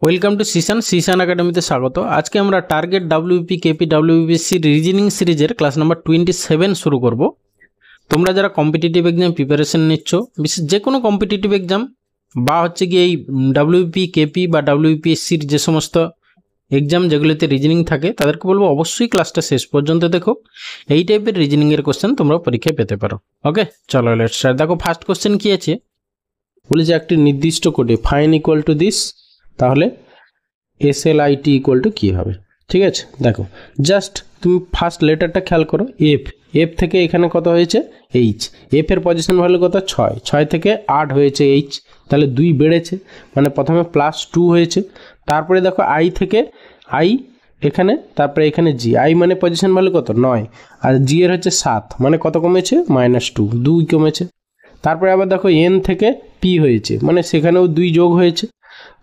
Welcome to Sisan একাডেমিতে স্বাগত। আজকে আমরা target WP KP WBC reasoning সিরিজের ক্লাস নাম্বার 27 শুরু করব। তোমরা যারা কম্পিটিটিভ এক্সাম প্রিপারেশন নিচ্ছ, বিশেষ যে কোনো কম্পিটিটিভ এক্সাম বা হচ্ছে কি এই ডাব্লিউপি কেপি বা ডাব্লিউপিএসসির যে সমস্ত এক্সাম যেগুলোতে রিজনিং থাকে, তাদেরকে বলবো অবশ্যই ক্লাসটা শেষ পর্যন্ত দেখো। এই টাইপের রিজনিংয়ের কোশ্চেন তোমরা পরীক্ষায় পেতে পারো। ওকে, চলো লেটস স্টার্ট। দেখো ফার্স্ট কোশ্চেন কি আছে, বলে যে একটি নির্দিষ্ট কোডে ফাইন ইকুয়াল টু দিস, তাহলে SLIT ইকুয়াল টু কী হবে? ঠিক আছে, দেখো জাস্ট তুমি ফার্স্ট লেটারটা খেয়াল করো, এফ থেকে এখানে কত হয়েছে এইচ, এফের পজিশন ভ্যালু কত 6 থেকে 8 হয়েছে এইচ, তাহলে 2 বেড়েছে, মানে প্রথমে +2 হয়েছে। তারপরে দেখো আই থেকে আই এখানে, তারপরে এখানে জি, আই মানে পজিশন ভ্যালু কত 9, আর জি এর হচ্ছে 7, মানে কত কমেছে -2 কমেছে। তারপরে আবার দেখো এন থেকে পি হয়েছে, মানে সেখানেও 2 যোগ হয়েছে।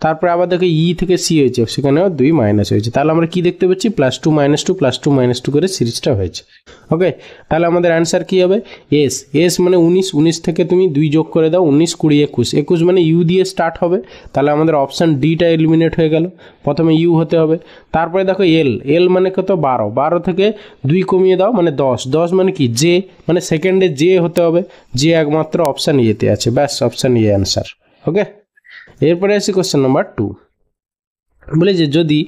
তারপরে আবার দেখো ই থেকে সি হয়েছে, সেখানেও 2 মাইনাস হয়েছে। তাহলে আমরা কি দেখতে পাচ্ছি, +2 -2 +2 -2 করে সিরিজটা হয়েছে। ওকে, তাহলে আমাদের অ্যান্সার কি হবে? এস মানে 19 থেকে তুমি 2 যোগ করে দাও, 19 20 21 মানে ইউ দিয়ে স্টার্ট হবে। তাহলে আমাদের অপশান ডিটা এলিমিনেট হয়ে গেল, প্রথমে ইউ হতে হবে। তারপরে দেখো এল মানে কত 12 থেকে 2 কমিয়ে দাও, মানে 10 মানে কি জে, মানে সেকেন্ডে জে হতে হবে, জে একমাত্র অপশান ইয়েতে আছে, ব্যাস অপশান ইয়ে অ্যান্সার। ওকে, এরপরে আসি কোশ্চেন নাম্বার 2, বলে যে যদি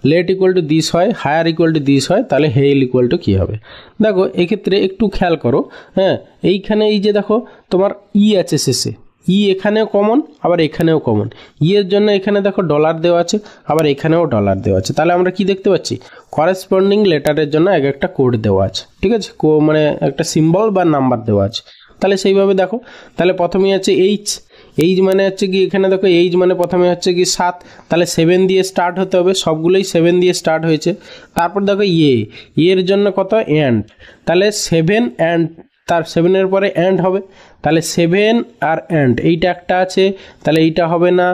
লেট ইকুয়াল টু দিস হয়, হায়ার ইকুয়াল টু দিস হয়, তাহলে হেল ইকুয়াল টু কী হবে? দেখো এক্ষেত্রে একটু খেয়াল করো, হ্যাঁ এইখানে এই যে দেখো তোমার ই আছে শেষে, ই এখানেও কমন আবার এখানেও কমন, এর জন্য এখানে দেখো ডলার দেওয়া আছে, আবার এখানেও ডলার দেওয়া আছে। তাহলে আমরা কি দেখতে পাচ্ছি, করেসপন্ডিং লেটারের জন্য এক একটা কোড দেওয়া আছে, ঠিক আছে, মানে একটা সিম্বল বা নাম্বার দেওয়া আছে। তাহলে সেইভাবে দেখো, তাহলে প্রথমেই আছে এইচ মানে হচ্ছে কি এখানে দেখো এইচ মানে প্রথমে হচ্ছে কি 7, তাহলে 7 দিয়ে স্টার্ট হতে হবে, সবগুলোই 7 দিয়ে স্টার্ট হয়েছে। তারপর দেখো এর জন্য কত অ্যান্ড, তাহলে 7 অ্যান্ড, তার 7-এর পরে অ্যান্ড হবে, তাহলে 7 আর অ্যান্ড এইটা একটা আছে, তাহলে এইটা হবে না,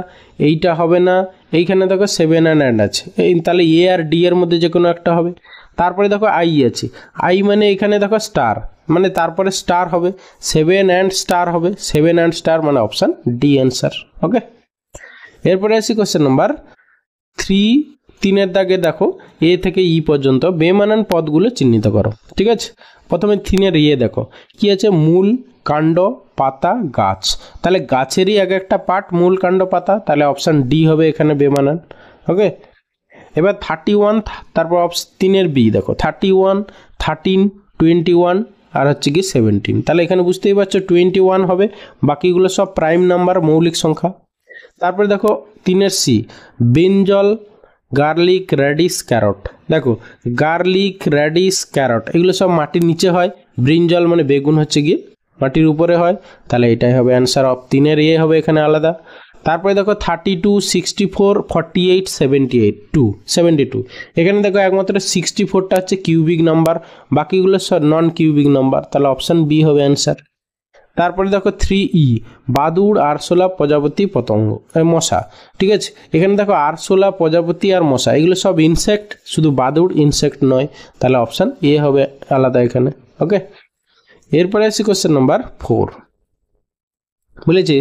এইটা হবে না, এইখানে দেখো 7 অ্যান্ড আছে, তাহলে এ আর ডি এর মধ্যে যে কোনো একটা হবে। তারপরে দেখো আই আছে, আই মানে এখানে দেখো স্টার, মানে তারপরে স্টার হবে, 7 অ্যান্ড স্টার হবে, 7 অ্যান্ড স্টার মানে অপশান ডি অ্যান্সার। ওকে, এরপরে আসি কোশ্চেন নাম্বার 3-এর দাগে দেখো এ থেকে ই পর্যন্ত বেমানান পদগুলো চিহ্নিত করো। ঠিক আছে, প্রথমে 3-এর দেখো কি আছে, মূল, কাণ্ড, পাতা, গাছ, তাহলে গাছেরই এক একটা পার্ট মূল, কাণ্ড, পাতা, তাহলে অপশান ডি হবে এখানে বেমানান। ওকে, এবার 31, তারপর 3-এর বি দেখো 31, 13, 21 আর হচ্ছে কি 17, তাহলে এখানে বুঝতেই পারছো 21 হবে, বাকিগুলো সব প্রাইম নাম্বার, মৌলিক সংখ্যা। তারপরে দেখো 3-এর সি, ব্রিঞ্জল, গার্লিক, র্যাডিশ, ক্যারট, দেখো গার্লিক, র্যাডিশ, ক্যারট এগুলো সব মাটির নিচে হয়, ব্রিঞ্জল মানে বেগুন হচ্ছে গিয়ে মাটির উপরে হয়, তাহলে এটাই হবে অ্যান্সার অফ 3-এর হবে এখানে আলাদা। তারপরে দেখো 32, 64, 48, 72, এখানে দেখো একমাত্র 64টা হচ্ছে কিউবিক নাম্বার, বাকিগুলো সব নন কিউবিক নাম্বার, তাহলে অপশান বি হবে অ্যান্সার। তারপরে দেখো 3E, বাদুড়, আরশোলা, প্রজাপতি, পতঙ্গ, মশা, ঠিক আছে, এখানে দেখো আরশোলা, প্রজাপতি আর মশা এগুলো সব ইনসেক্ট, শুধু বাদুড় ইনসেক্ট নয়, তাহলে অপশান এ হবে আলাদা এখানে। ওকে, এরপরে আসি কোশ্চেন নাম্বার 4, বলেছে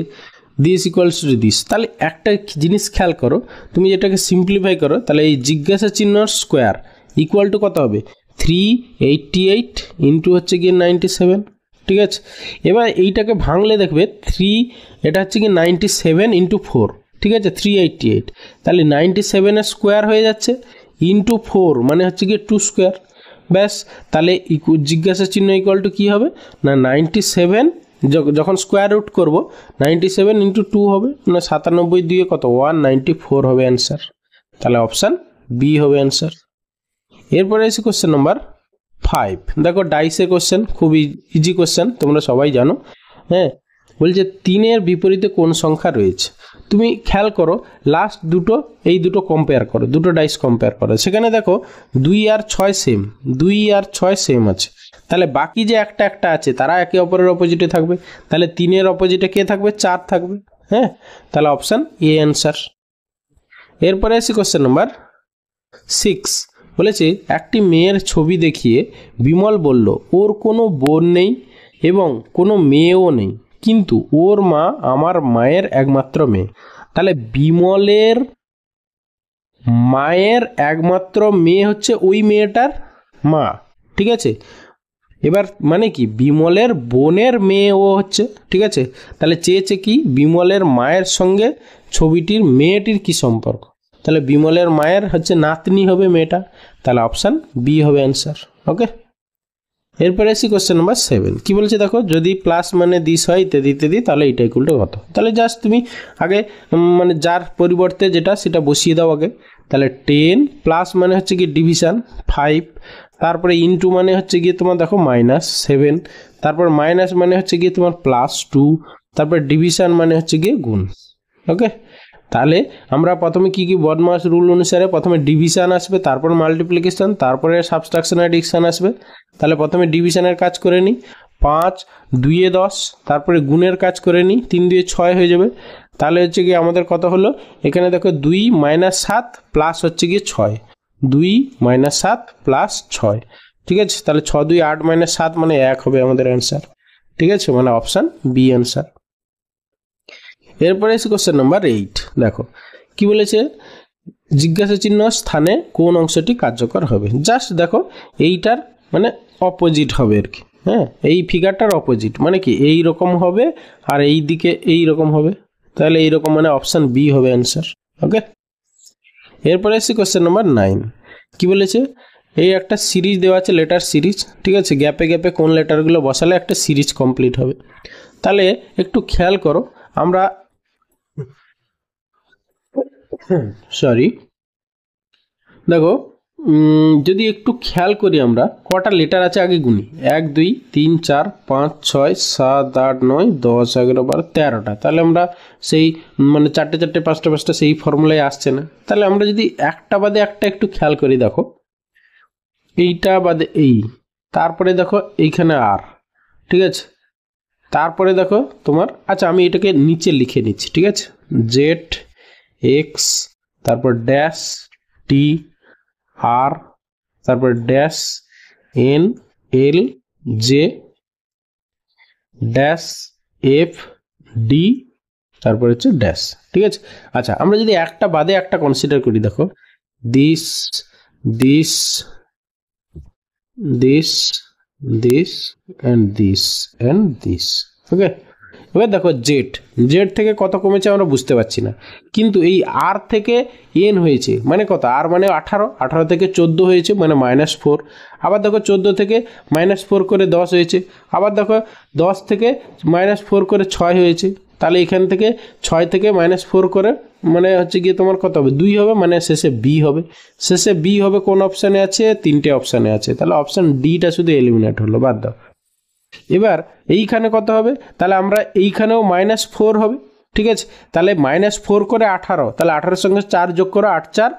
দিস ইকুয়ালস টু দিস, তাহলে একটা জিনিস খেয়াল করো, তুমি যেটাকে সিম্পলিফাই করো, তাহলে এই জিজ্ঞাসা চিহ্নর স্কোয়ার ইকুয়াল টু কত হবে, 388 ইন্টু হচ্ছে গিয়ে 97, ঠিক আছে। এবার এইটাকে ভাঙলে দেখবে 3, এটা হচ্ছে কি 97 ইন্টু 4, ঠিক আছে, 388, তাহলে 97-এর স্কোয়ার হয়ে যাচ্ছে, ইন্টু 4 মানে হচ্ছে গিয়ে 2 স্কোয়ার, ব্যাস। তাহলে জিজ্ঞাসা চিহ্ন ইকুয়াল টু কী হবে না, 97 যখন স্কোয়ার রুট করবো 97 ইন্টু 2 হবে, না 97 দিয়ে কত 194 হবে অ্যান্সার, তাহলে অপশান বি হবে অ্যান্সার। এরপরে এসে কোশ্চেন নাম্বার 5, দেখো ডাইসের কোশ্চেন, খুবই ইজি কোশ্চেন, তোমরা সবাই জানো। হ্যাঁ, বলছে 3-এর বিপরীতে কোন সংখ্যা রয়েছে, তুমি খেয়াল করো লাস্ট দুটো, এই দুটো কম্পেয়ার করো, দুটো ডাইস কম্পেয়ার করো, সেখানে দেখো 2 আর 6 সেম, 2 আর 6 সেম আছে, তাহলে বাকি যে একটা আছে তারা একে অপরের অপোজিটে থাকবে, তাহলে 3-এর অপোজিটে কে থাকবে, 4 থাকবে। হ্যাঁ, তাহলে অপশান এ অ্যান্সার। এরপরে আসি কোশ্চেন নাম্বার 6, বলেছে একটি মেয়ের ছবি দেখিয়ে বিমল বলল ওর কোনো বোন নেই এবং কোনো মেয়েও নেই, কিন্তু ওর মা আমার মায়ের একমাত্র মেয়ে, তাহলে বিমলের মায়ের একমাত্র মেয়ে হচ্ছে ওই মেয়েটার মা, ঠিক আছে। এবার মানে কি বিমলের বোনের মেয়ে ও হচ্ছে, ঠিক আছে। তাহলে চেয়েছে কি বিমলের মায়ের সঙ্গে ছবিটির মেয়েটির কি সম্পর্ক, তাহলে বিমলের মায়ের হচ্ছে নাতনি হবে মেয়েটা, তাহলে অপশান বি হবে অ্যান্সার। ওকে, এরপরে আসি কোশ্চেন নাম্বার 7। কি বলছে দেখো, যদি প্লাস মানে দিস হয় ইত্যাদি ইত্যাদি, তাহলে এইটা ইকুয়াল টু কত। তাহলে জাস্ট তুমি আগে মানে যার পরিবর্তে যেটা সেটা বসিয়ে দাও আগে। তাহলে 10 প্লাস মানে হচ্ছে কি ডিভিশন 5, তারপরে ইনটু মানে হচ্ছে গিয়ে তোমার দেখো -7, তারপর মাইনাস মানে হচ্ছে গিয়ে তোমার +2, তারপর ডিভিশন মানে হচ্ছে গিয়ে গুণ। ওকে, তাহলে আমরা প্রথমে কি কি বদমাস রুল অনুসারে প্রথমে ডিভিশন আসবে, তারপর মাল্টিপ্লিকেশন, তারপরে সাবট্রাকশন অ্যাডিশন আসবে। তাহলে প্রথমে ডিভিশনের কাজ করে নিই, 5 2 10, তারপরে গুণের কাজ করে নিই, 3 2 6 হয়ে যাবে। তাহলে হচ্ছে কি আমাদের কত হলো, এখানে দেখো 2 -7 প্লাস হচ্ছে গিয়ে 6, 2 -7 প্লাস 6, ঠিক আছে। তাহলে 6 2 8 -7 মানে 1 হবে আমাদের অ্যান্সার, ঠিক আছে, মানে অপশান বি অ্যান্সার। এরপরে এসে কোশ্চেন নাম্বার 8। দেখো কি বলেছে, জিজ্ঞাসা চিহ্ন স্থানে কোন অংশটি কার্যকর হবে। জাস্ট দেখো এইটার মানে অপোজিট হবে আর কি, হ্যাঁ, এই ফিগারটার অপোজিট মানে কি এই রকম হবে আর এই দিকে এই রকম হবে, তাহলে এইরকম মানে অপশান বি হবে অ্যান্সার। ওকে, এরপরে এসে কোশ্চেন নাম্বার 9। কি বলেছে, এই একটা সিরিজ দেওয়া আছে, লেটার সিরিজ, ঠিক আছে, গ্যাপে গ্যাপে কোন লেটারগুলো বসালে একটা সিরিজ কমপ্লিট হবে। তাহলে একটু খেয়াল করো, আমরা সরি দেখো যদি একটু খেয়াল করি আমরা কটা লেটার আছে আগে গুনি, 1 2 3 4 5 6 7 8 9 10 11 12 13টা। তাহলে আমরা সেই মানে 4টে 4টে 5টা 5টা সেই ফর্মুলায় আসছে না। তাহলে আমরা যদি একটা বাদে একটা একটু খেয়াল করি, দেখো এইটা বাদে এই, তারপরে দেখো এইখানে আর, ঠিক আছে, তারপরে দেখো তোমার, আচ্ছা আমি এটাকে নিচে লিখে নিচ্ছি, ঠিক আছে, জেড এক্স, তারপর ড্যাশ টি আর, তারপর dash N L J dash F D, তারপর হচ্ছে ড্যাশ, ঠিক আছে। আচ্ছা আমরা যদি একটা বাদে একটা কনসিডার করি, দেখো this this this this and this and this. Okay, এবার দেখো জেড জেড থেকে কত কমেছে আমরা বুঝতে পারছি না, কিন্তু এই আর থেকে এন হয়েছে মানে কত, আর মানে 18, 18 থেকে 14 হয়েছে মানে -4, আবার দেখো 14 থেকে -4 করে 10 হয়েছে, আবার দেখো 10 থেকে -4 করে 6 হয়েছে। তাহলে এখান থেকে 6 থেকে -4 করে মানে হচ্ছে গিয়ে তোমার কত হবে, 2 হবে, মানে শেষে বি হবে। শেষে বি হবে কোন অপশানে আছে, 3টে অপশানে আছে, তাহলে অপশান ডিটা শুধু এলিমিনেট হলো, বাদ দাও। এবার এইখানে কত হবে, তাহলে আমরা এইখানেও -4 হবে, ঠিক আছে। তাহলে -4 করে 18, তাহলে 18 সঙ্গে 4 যোগ করো, 8 4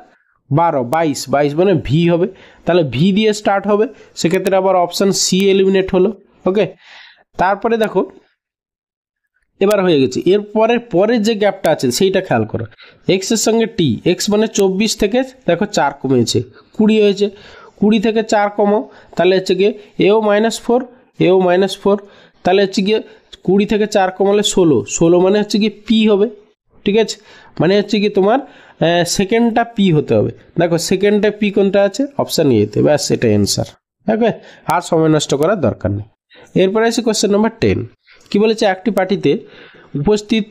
12 22, 22 মানে ভি হবে, তাহলে ভি দিয়ে স্টার্ট হবে, সেক্ষেত্রে আবার অপশান সি এলিমিনেট হলো। ওকে, তারপরে দেখো এবার হয়ে গেছে, এরপরে পরের যে গ্যাপটা আছে সেইটা খেয়াল করো, এক্সের সঙ্গে টি, এক্স মানে 24 থেকে দেখো 4 কমেছে 20 হয়েছে, 20 থেকে 4 কমো, তাহলে হচ্ছে গিয়ে এও -4 এও -4, তাহলে হচ্ছে গিয়ে 20 থেকে 4 কমালে 16, 16 মানে হচ্ছে গিয়ে পি হবে, ঠিক আছে, মানে হচ্ছে গিয়ে তোমার সেকেন্ডটা পি হতে হবে। দেখো সেকেন্ডটা পি কোনটা আছে, অপশান এতে, ব্যাস এটা অ্যান্সার। ওকে, আর সময় নষ্ট করার দরকার নেই। এরপরে আছে কোশ্চেন নাম্বার 10। কি বলেছে, একটি পার্টিতে উপস্থিত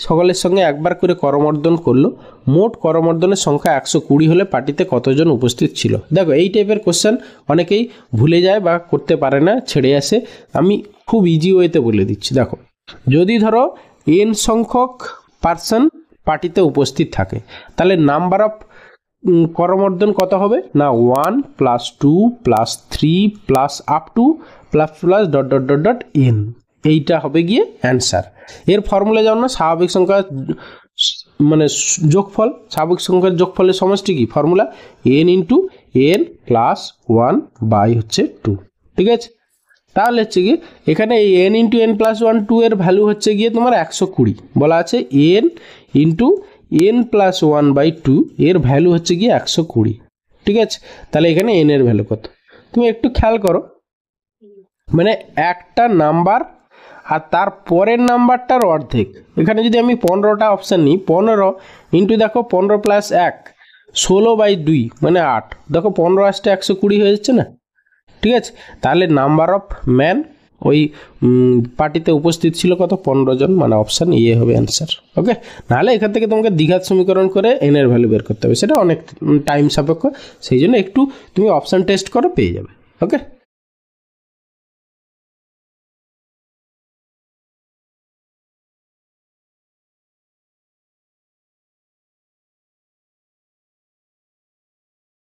সকলের সঙ্গে একবার করে করমর্দন করলো, মোট করমর্দনের সংখ্যা 120 হলে পার্টিতে কতজন উপস্থিত ছিল। দেখো এই টাইপের কোশ্চেন অনেকেই ভুলে যায় বা করতে পারে না, ছেড়ে আসে, আমি খুব ইজি ওয়েতে বলে দিচ্ছি। দেখো যদি ধরো এন সংখ্যক পার্সন পার্টিতে উপস্থিত থাকে, তাহলে নাম্বার অফ করমর্দন কত হবে না, 1 + 2 + 3 + up to plus dot dot dot dot N, এইটা হবে গিয়ে অ্যান্সার। এর ফর্মুলা যেমন স্বাভাবিক সংখ্যা মানে যোগফল, স্বাভাবিক সংখ্যার যোগফলের সমষ্টি কি ফর্মুলা, n × n + 1 বাই হচ্ছে 2, ঠিক আছে। তাহলে হচ্ছে গিয়ে এখানে এই n × n + 1 2 এর ভ্যালু হচ্ছে গিয়ে তোমার 120 বলা আছে, n × n + 1/2 এর ভ্যালু হচ্ছে গিয়ে 120, ঠিক আছে। তাহলে এখানে n এর ভ্যালু কত, তুমি একটু খেয়াল করো, মানে একটা নাম্বার আর তার পরের নাম্বারটার অর্ধেক। এখানে যদি আমি 15টা অপশান নিই, 15 ইন্টু দেখো 15 + 1 16/2 মানে 8, দেখো 15 আসতে 120 হয়ে যাচ্ছে না, ঠিক আছে। তাহলে নাম্বার অফ ম্যান ওই পার্টিতে উপস্থিত ছিল কত, 15 জন, মানে অপশান ইয়ে হবে অ্যান্সার। ওকে, নাহলে এখান থেকে তোমাকে দ্বিঘাত সমীকরণ করে এন এর ভ্যালু বের করতে হবে, সেটা অনেক টাইম সাপেক্ষ, সেই জন্য একটু তুমি অপশান টেস্ট করো, পেয়ে যাবে। ওকে।